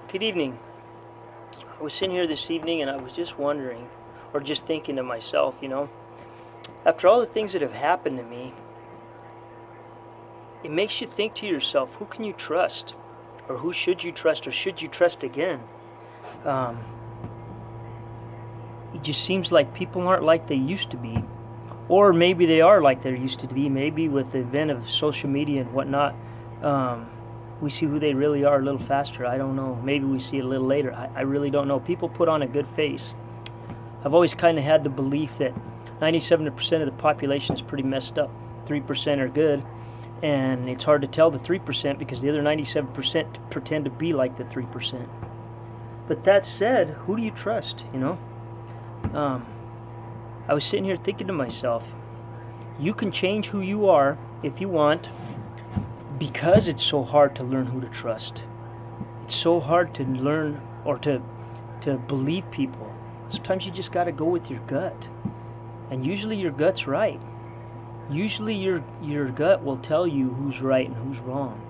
Good evening. I was sitting here this evening and I was just wondering, or just thinking to myself, after all the things that have happened to me, it makes you think to yourself, who can you trust? Or who should you trust, or should you trust again? Um, it just seems like people aren't like they used to be. Or maybe they are like they used to be. Maybe with the event of social media and whatnot, um, we see who they really are a little faster. I don't know. Maybe we see it a little later. I really don't know. People put on a good face. I've always kind of had the belief that 97% of the population is pretty messed up. 3% are good. And it's hard to tell the 3% because the other 97% pretend to be like the 3%. But that said, who do you trust, I was sitting here thinking to myself, you can change who you are if you want, because it's so hard to learn who to trust. It's so hard to learn or to believe people. Sometimes you just got to go with your gut. And usually your gut's right. Usually your gut will tell you who's right and who's wrong.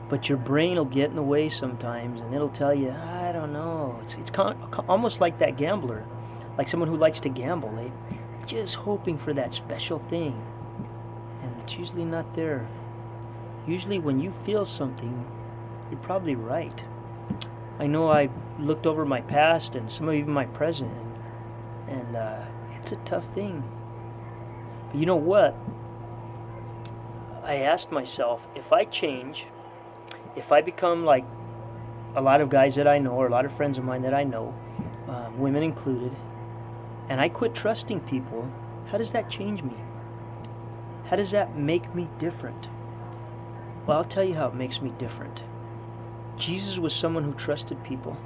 But your brain will get in the way sometimes, and it'll tell you, I don't know. It's almost like that gambler, like someone who likes to gamble. They're just hoping for that special thing, and it's usually not there. Usually when you feel something, you're probably right. I know I looked over my past and some of even my present, and it's a tough thing. But you know what? I asked myself, if I change, if I become like a lot of guys that I know, or a lot of friends of mine that I know, women included, and I quit trusting people, how does that change me? How does that make me different? Well, I'll tell you how it makes me different. Jesus was someone who trusted people.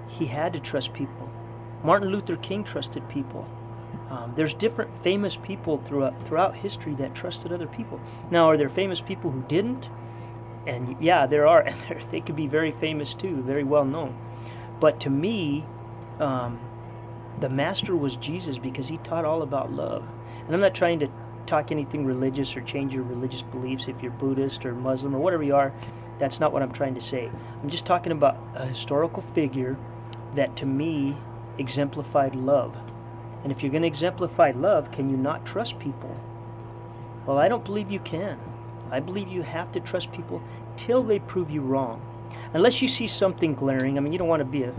He had to trust people. Martin Luther King trusted people. There's different famous people throughout history that trusted other people. Now, are there famous people who didn't? And yeah, there are, and they could be very famous too, very well known. But to me, the master was Jesus, because he taught all about love. And I'm not trying to talk anything religious or change your religious beliefs if you're Buddhist or Muslim or whatever you are. That's not what I'm trying to say. I'm just talking about a historical figure that to me exemplified love. And if you're going to exemplify love, can you not trust people? Well, I don't believe you can. I believe you have to trust people till they prove you wrong. Unless you see something glaring. I mean, you don't want to be a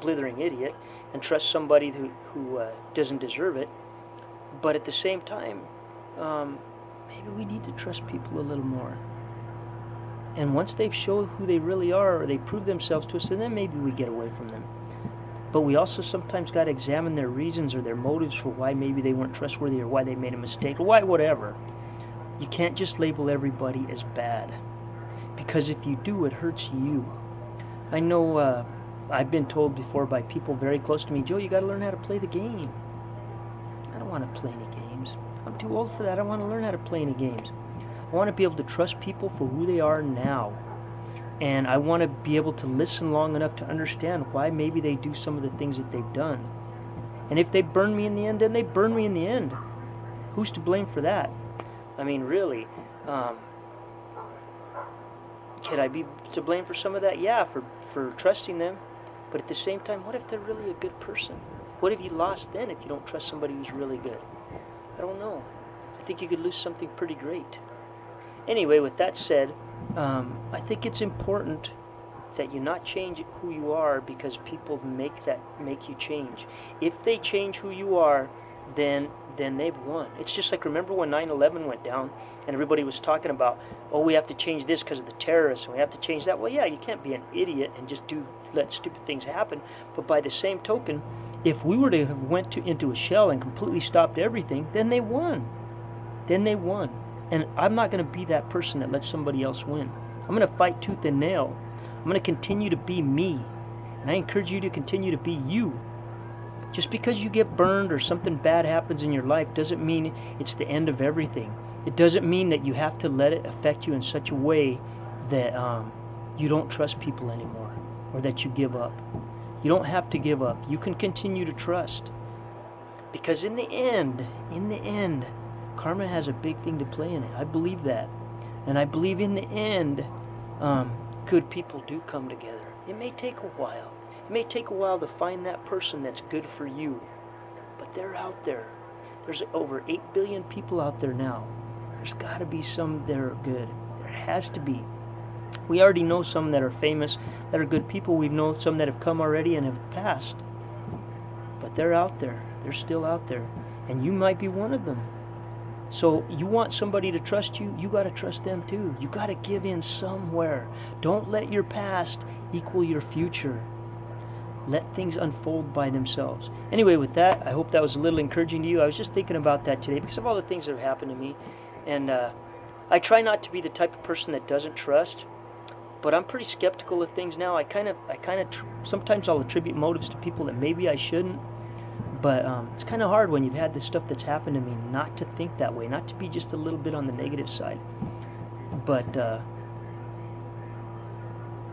blithering idiot and trust somebody who doesn't deserve it. But at the same time, maybe we need to trust people a little more. And once they've shown who they really are, or they prove themselves to us, then maybe we get away from them. But we also sometimes got to examine their reasons or their motives for why maybe they weren't trustworthy, or why they made a mistake, or why whatever. You can't just label everybody as bad, because if you do, it hurts you. I know I've been told before by people very close to me, Joe, you got to learn how to play the game. I don't want to play any games. I'm too old for that. I don't want to learn how to play any games. I want to be able to trust people for who they are now. And I want to be able to listen long enough to understand why maybe they do some of the things that they've done. And if they burn me in the end, then they burn me in the end. Who's to blame for that? I mean, really, could I be to blame for some of that? Yeah, for trusting them. But at the same time, what if they're really a good person? What have you lost then if you don't trust somebody who's really good? I don't know. I think you could lose something pretty great. Anyway, with that said, I think it's important that you not change who you are because people make you change. If they change who you are, then they've won. It's just like, remember when 9/11 went down and everybody was talking about, oh, we have to change this because of the terrorists and we have to change that. Well, yeah, you can't be an idiot and just let stupid things happen. But by the same token, if we were to have went into a shell and completely stopped everything, then they won. Then they won. And I'm not going to be that person that lets somebody else win. I'm going to fight tooth and nail. I'm going to continue to be me. And I encourage you to continue to be you. Just because you get burned or something bad happens in your life doesn't mean it's the end of everything. It doesn't mean that you have to let it affect you in such a way that you don't trust people anymore, or that you give up. You don't have to give up. You can continue to trust. Because in the end, karma has a big thing to play in it. I believe that. And I believe in the end, good people do come together. It may take a while. It may take a while to find that person that's good for you, but they're out there. There's over 8 billion people out there now. There's got to be some that are good. There has to be. We already know some that are famous, that are good people. We've known some that have come already and have passed. But they're out there. They're still out there. And you might be one of them. So you want somebody to trust you, you got to trust them too. You got to give in somewhere. Don't let your past equal your future. Let things unfold by themselves. Anyway, with that, I hope that was a little encouraging to you. I was just thinking about that today because of all the things that have happened to me. And I try not to be the type of person that doesn't trust, but I'm pretty skeptical of things now. Sometimes I'll attribute motives to people that maybe I shouldn't. But it's kind of hard when you've had this stuff that's happened to me not to think that way, not to be just a little bit on the negative side. But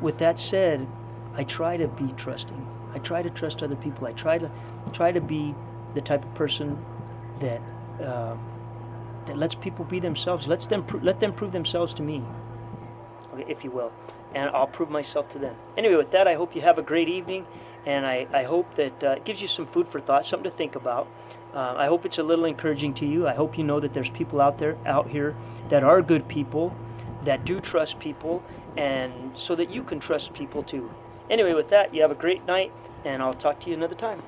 with that said, I try to be trusting. I try to trust other people. I try to be the type of person that that lets people be themselves. Let them prove themselves to me, okay, if you will, and I'll prove myself to them. Anyway, with that, I hope you have a great evening. And I hope that it gives you some food for thought, something to think about. I hope it's a little encouraging to you. I hope you know that there's people out here that are good people, that do trust people, and so that you can trust people too. Anyway, with that, you have a great night, and I'll talk to you another time.